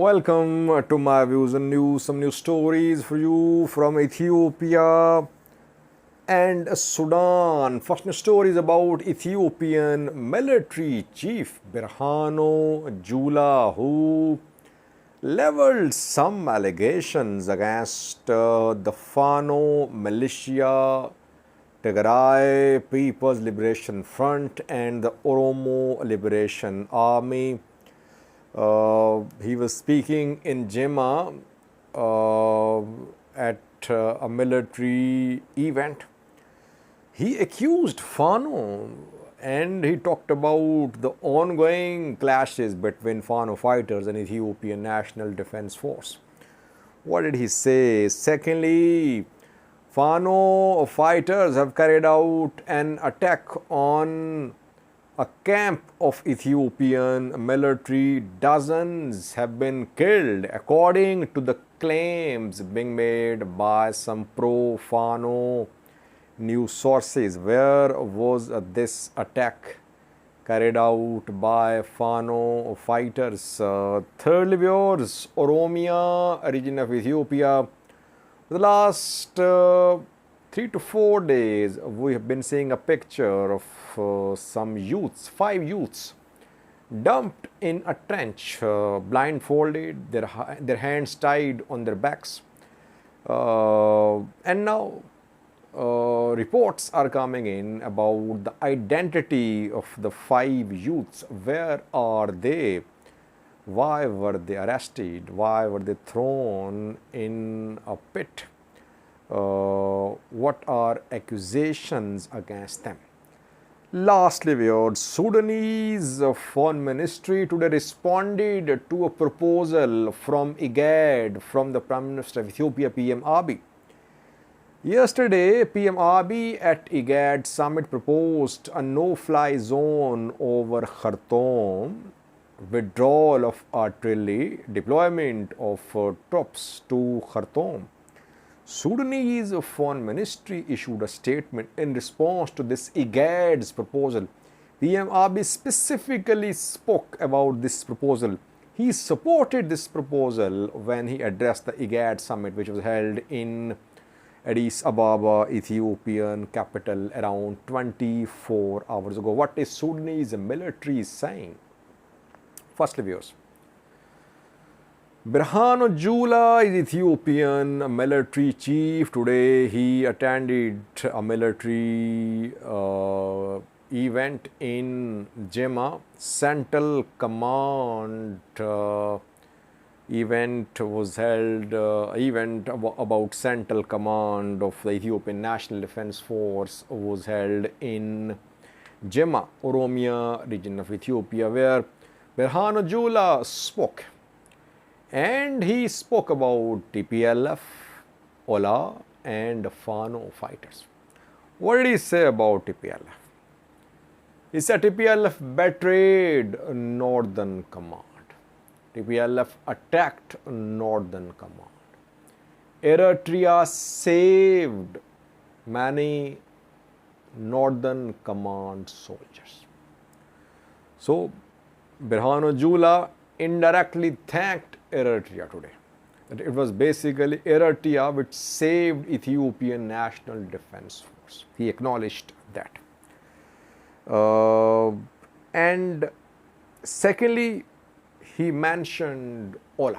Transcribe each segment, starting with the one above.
Welcome to my views and news. Some new stories for you from Ethiopia and Sudan. First news story is about Ethiopian military chief Berhanu Jula, who leveled some allegations against the Fano militia, Tigray People's Liberation Front, and the Oromo Liberation Army. He was speaking in Jema at a military event. He accused Fano and he talked about the ongoing clashes between Fano fighters and Ethiopian National Defense Force. What did he say? Secondly, Fano fighters have carried out an attack on a camp of Ethiopian military. Dozens have been killed, according to the claims being made by some pro-Fano news sources. Where was this attack carried out by Fano fighters? Thirdly, viewers, Oromo region of Ethiopia. For the last 3 to 4 days, we have been seeing a picture of some youths, 5 youths, dumped in a trench, blindfolded, their hands tied on their backs. And now reports are coming in about the identity of the 5 youths. Where are they? Why were they arrested? Why were they thrown in a pit? What are accusations against them? Lastly, viewers, Sudanese Foreign Ministry today responded to a proposal from IGAD, from the Prime Minister of Ethiopia, PM Abiy. Yesterday, PM Abiy at IGAD summit proposed a no-fly zone over Khartoum, withdrawal of artillery, deployment of troops to Khartoum. Sudanese Foreign Ministry issued a statement in response to this IGAD's proposal. PM Abiy specifically spoke about this proposal. He supported this proposal when he addressed the IGAD summit, which was held in Addis Ababa, Ethiopian capital, around 24 hours ago. What is Sudanese military saying? Firstly, viewers, Berhanu Jula is Ethiopian military chief. Today he attended a military event in Jema. Central Command event was held, event about Central Command of the Ethiopian National Defense Force was held in Jema, Oromo region of Ethiopia, where Berhanu Jula spoke. And he spoke about TPLF OLA and Fano fighters. What did he say about TPLF? He said TPLF betrayed Northern Command. TPLF attacked Northern Command. Eritrea saved many Northern Command soldiers. So, Berhanu Jula indirectly thanked Eritrea today. It was basically Eritrea which saved Ethiopian National Defense Force. He acknowledged that. And secondly, he mentioned OLA.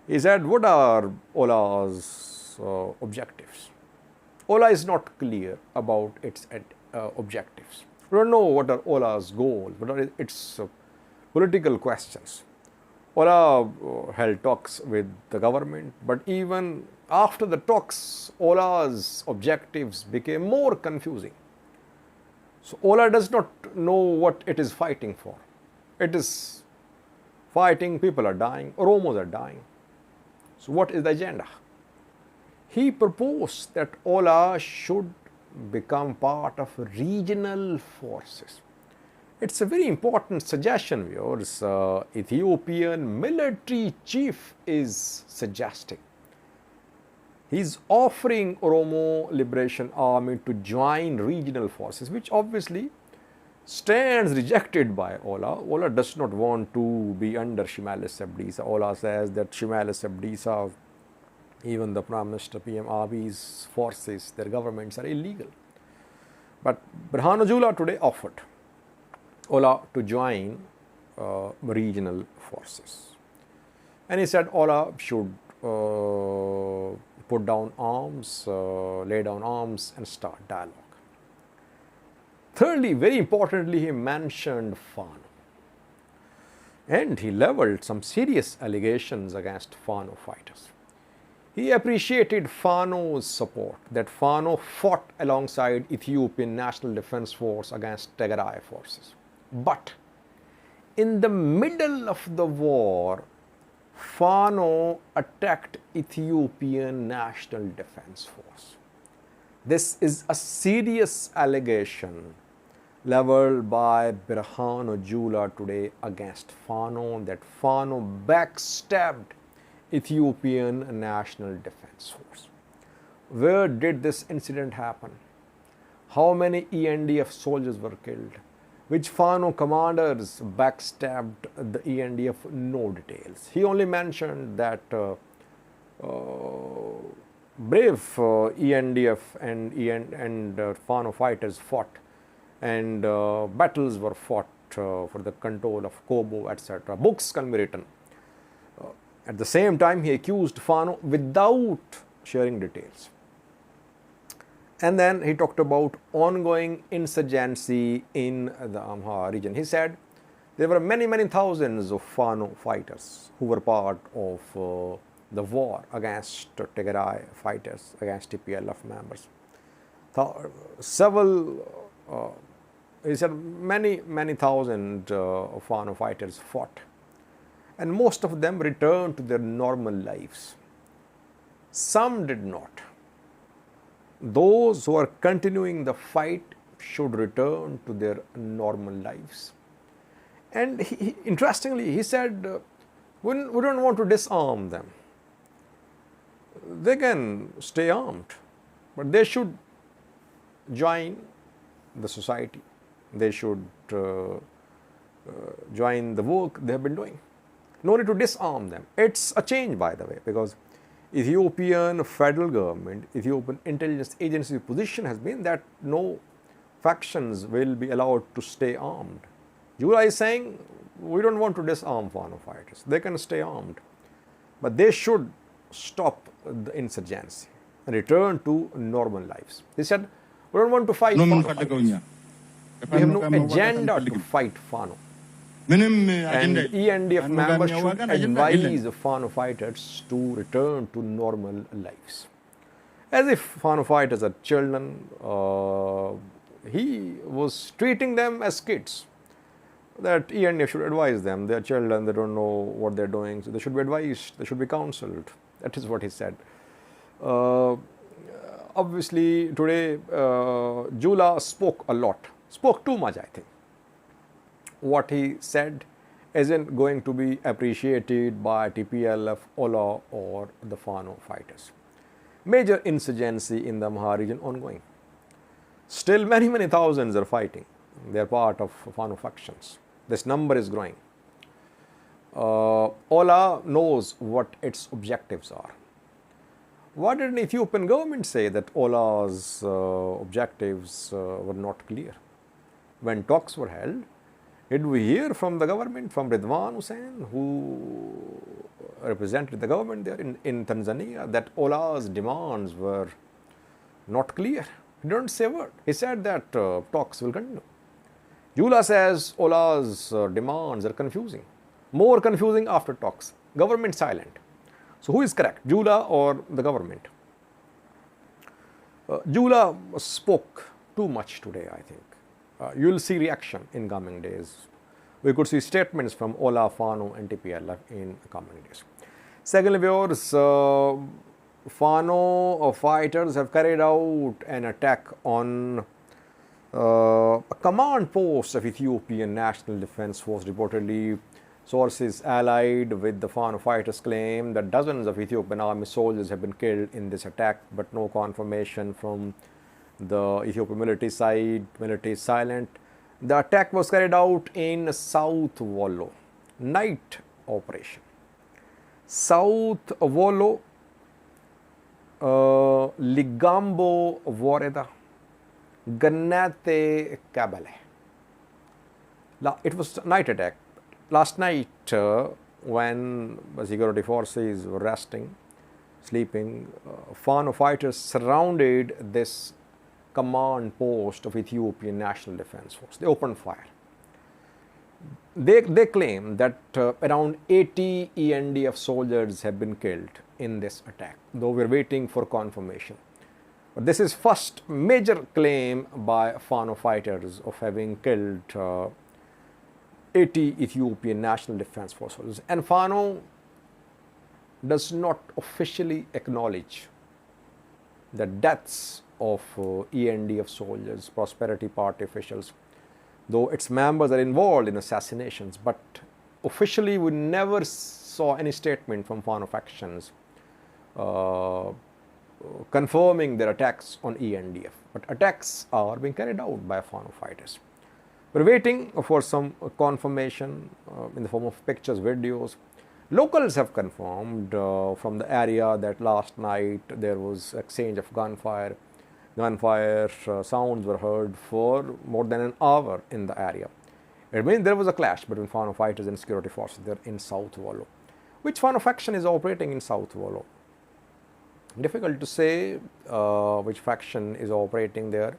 He said, what are OLA's objectives? OLA is not clear about its objectives. We don't know what are OLA's goals, what are its political questions. OLA held talks with the government, but even after the talks, OLA's objectives became more confusing. So OLA does not know what it is fighting for. It is fighting, people are dying, Oromos are dying. So what is the agenda? He proposed that OLA should become part of regional forces. It's a very important suggestion, viewers. Ethiopian military chief is suggesting. He's offering Oromo Liberation Army to join regional forces, which obviously stands rejected by Ola. Ola does not want to be under Shimalis Abdisa. Ola says that Shimalis Abdisa, even the Prime Minister PM Abiy's forces, their governments are illegal. But Berhanu Jula today offered Ola to join regional forces. And he said Ola should put down arms, lay down arms and start dialogue. Thirdly, very importantly, he mentioned Fano. And he leveled some serious allegations against Fano fighters. He appreciated Fano's support, that Fano fought alongside Ethiopian National Defense Force against Tigray forces. But in the middle of the war, Fano attacked Ethiopian National Defense Force. This is a serious allegation leveled by Berhanu Jula today against Fano, that Fano backstabbed Ethiopian National Defense Force. Where did this incident happen? How many ENDF soldiers were killed? Which Fano commanders backstabbed the ENDF? No details. He only mentioned that brave ENDF and Fano fighters fought, and battles were fought for the control of Kobo, etc. Books can be written. At the same time, he accused Fano without sharing details. And then he talked about ongoing insurgency in the Amhara region. He said there were many, many thousands of Fano fighters who were part of the war against Tigray fighters, against TPLF members. He said many thousand Fano fighters fought, and most of them returned to their normal lives. Some did not. Those who are continuing the fight should return to their normal lives. And interestingly, he said, we don't want to disarm them. They can stay armed, but they should join the society. They should join the work they have been doing. No need to disarm them. It's a change, by the way, because Ethiopian federal government, Ethiopian intelligence agency position has been that no factions will be allowed to stay armed. Jula is saying we don't want to disarm Fano fighters. They can stay armed, but they should stop the insurgency and return to normal lives. He said we don't want to fight Fano fighters. We have no agenda to fight Fano. And ENDF members should advise the Fano fighters to return to normal lives. As if Fano fighters are children, he was treating them as kids. That ENDF should advise them. They are children, they don't know what they're doing, so they should be advised, they should be counseled. That is what he said. Obviously, today, Jula spoke a lot, spoke too much, I think. What he said isn't going to be appreciated by TPLF OLA or the Fano fighters. Major insurgency in the Amhara region ongoing. Still many thousands are fighting. They are part of Fano factions. This number is growing. OLA knows what its objectives are. Why did the Ethiopian government say that OLA's objectives were not clear? When talks were held, did we hear from the government, from Ridwan Hussein, who represented the government there in Tanzania, that OLA's demands were not clear? He didn't say a word. He said that talks will continue. Jula says OLA's demands are confusing. More confusing after talks. Government silent. So who is correct, Jula or the government? Jula spoke too much today, I think. You will see reaction in coming days. We could see statements from OLA, Fano and TPLF in coming days. Secondly, viewers, Fano fighters have carried out an attack on a command post of Ethiopian National Defense Force. Reportedly, sources allied with the Fano fighters claim that dozens of Ethiopian army soldiers have been killed in this attack, but no confirmation from the Ethiopian military side. Military is silent. The attack was carried out in South Wollo, night operation. South Wollo, Ligambo Voreda, Gannate Kabale. It was a night attack. Last night, when the security forces were resting, sleeping, Fano fighters surrounded this command post of Ethiopian National Defense Force. They opened fire. They claim that around 80 ENDF soldiers have been killed in this attack, though we're waiting for confirmation. But this is first major claim by Fano fighters of having killed 80 Ethiopian National Defense Force soldiers. And Fano does not officially acknowledge the deaths of ENDF soldiers, Prosperity Party officials, though its members are involved in assassinations. But officially, we never saw any statement from Fano factions confirming their attacks on ENDF. But attacks are being carried out by Fano fighters. We're waiting for some confirmation in the form of pictures, videos. Locals have confirmed from the area that last night there was exchange of gunfire. Gunfire sounds were heard for more than an hour in the area. It means there was a clash between Fano fighters and security forces there in South Wollo. Which Fano faction is operating in South Wollo? Difficult to say which faction is operating there.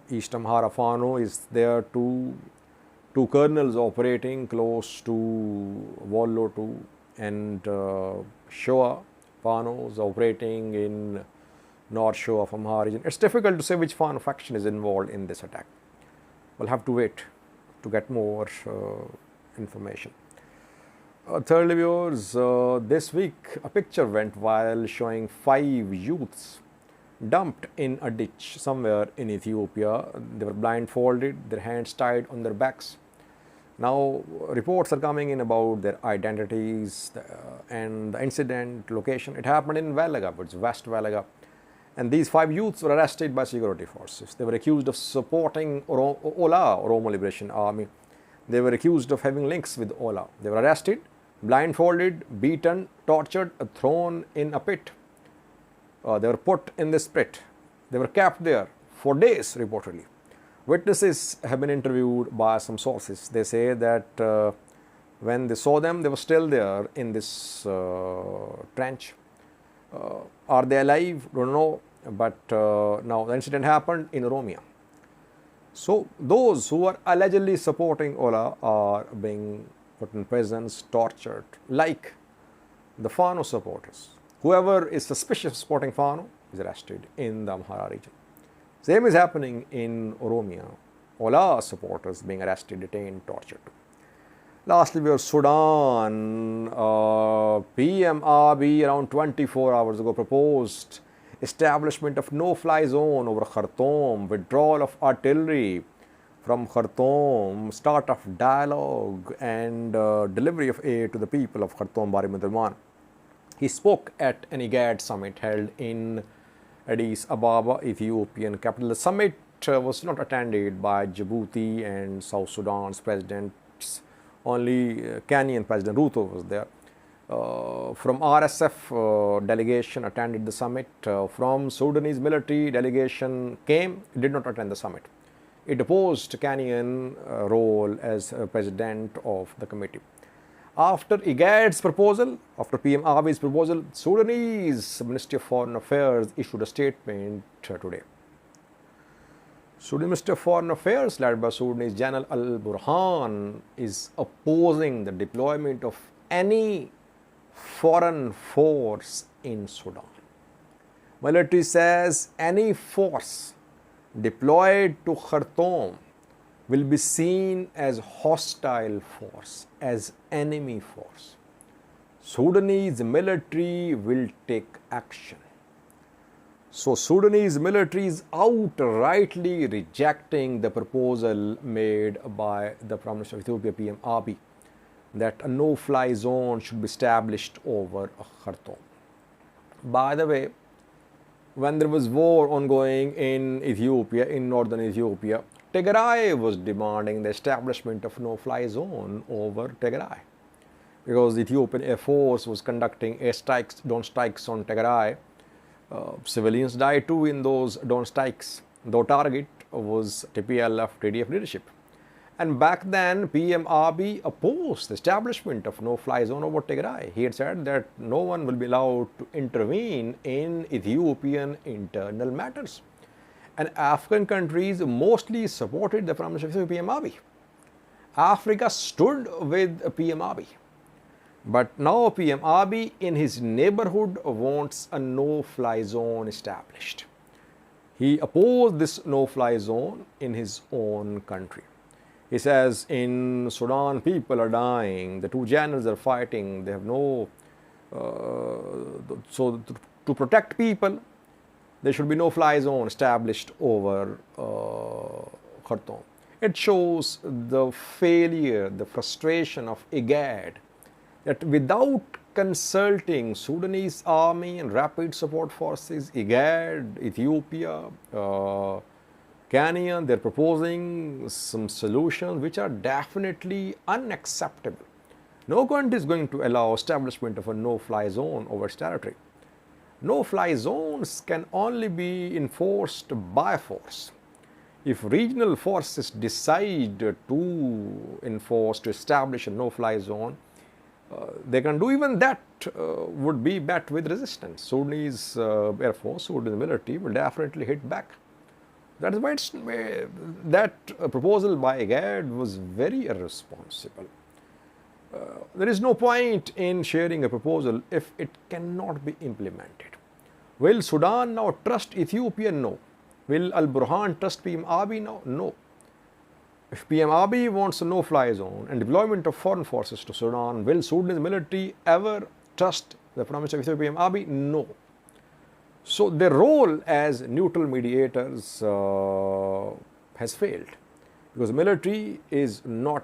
East Amhara Fano is there too. Two colonels operating close to Wollo too, and Shoa Fano is operating in North Shoa of Amhara region. It's difficult to say which Fano faction is involved in this attack. We'll have to wait to get more information. Thirdly, viewers, this week a picture went viral showing 5 youths dumped in a ditch somewhere in Ethiopia. They were blindfolded, their hands tied on their backs. Now, reports are coming in about their identities and the incident location. It happened in Valaga, it's West Valaga. And these 5 youths were arrested by security forces. They were accused of supporting OLA, Oromo Liberation Army. They were accused of having links with OLA. They were arrested, blindfolded, beaten, tortured, thrown in a pit. They were put in this pit. They were kept there for days, reportedly. Witnesses have been interviewed by some sources. They say that when they saw them, they were still there in this trench. Are they alive? Don't know. But now the incident happened in Oromia. So those who are allegedly supporting OLA are being put in prisons, tortured, like the Fano supporters. Whoever is suspicious of supporting Fano is arrested in the Amhara region. Same is happening in Oromia. OLA supporters being arrested, detained, tortured. Lastly, we have Sudan. PM Abiy around 24 hours ago proposed establishment of no-fly zone over Khartoum, withdrawal of artillery from Khartoum, start of dialogue and delivery of aid to the people of Khartoum Bari Mudalman. He spoke at an IGAD summit held in Addis Ababa, Ethiopian capital. The summit was not attended by Djibouti and South Sudan's presidents. Only Kenyan President Ruto was there. From RSF delegation attended the summit. From Sudanese military delegation came, did not attend the summit. It opposed Kenyan role as president of the committee. After IGAD's proposal, after PM Abiy's proposal, Sudanese Ministry of Foreign Affairs issued a statement today. Sudanese Ministry of Foreign Affairs, led by Sudanese General Al-Burhan, is opposing the deployment of any foreign force in Sudan. Military says any force deployed to Khartoum will be seen as hostile force, as enemy force. Sudanese military will take action. So Sudanese military is outrightly rejecting the proposal made by the Prime Minister of Ethiopia, PM Abiy, that a no-fly zone should be established over Khartoum. By the way, when there was war ongoing in Ethiopia, in northern Ethiopia, Tigray was demanding the establishment of no-fly zone over Tigray, because the Ethiopian Air Force was conducting airstrikes, drone strikes on Tigray. Civilians died too in those drone strikes. The target was TPLF TDF leadership. And back then, PM Abiy opposed the establishment of no-fly zone over Tigray. He had said that no one will be allowed to intervene in Ethiopian internal matters. And African countries mostly supported the Prime Minister PM Abiy. Africa stood with PM Abiy. But now PM Abiy in his neighborhood wants a no-fly zone established. He opposed this no-fly zone in his own country. He says in Sudan people are dying, the two generals are fighting, they have no, so to protect people, there should be no-fly zone established over Khartoum. It shows the failure, the frustration of IGAD, that without consulting Sudanese army and rapid support forces, IGAD, Ethiopia, Kenya, they're proposing some solutions which are definitely unacceptable. No country is going to allow establishment of a no-fly zone over its territory. No-fly zones can only be enforced by force. If regional forces decide to enforce, to establish a no-fly zone, they can do. Even that would be met with resistance. Sudanese Air Force, Sudanese military will definitely hit back. That is why that proposal by IGAD was very irresponsible. There is no point in sharing a proposal if it cannot be implemented. Will Sudan now trust Ethiopia? No. Will Al-Burhan trust PM Abiy now? No. If PM Abiy wants a no-fly zone and deployment of foreign forces to Sudan, will Sudanese military ever trust the Prime Minister of Ethiopia, PM Abiy? No. So their role as neutral mediators has failed, because the military is not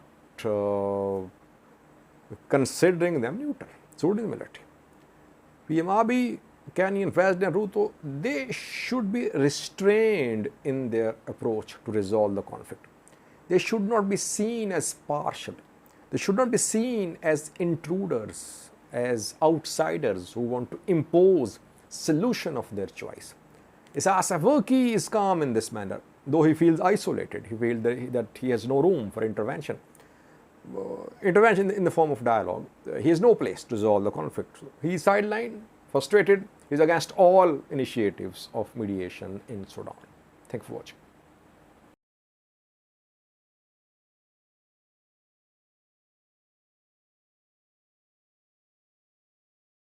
considering them neutral. Sudanese military. PM Abiy, Kenyan President Ruto, they should be restrained in their approach to resolve the conflict. They should not be seen as partial. They should not be seen as intruders, as outsiders who want to impose solution of their choice. Isaias Afwerki is calm in this manner, though he feels isolated. He feels that he has no room for intervention. Intervention in the form of dialogue. He has no place to resolve the conflict. He is sidelined, frustrated. He is against all initiatives of mediation in Sudan. Thank you for watching.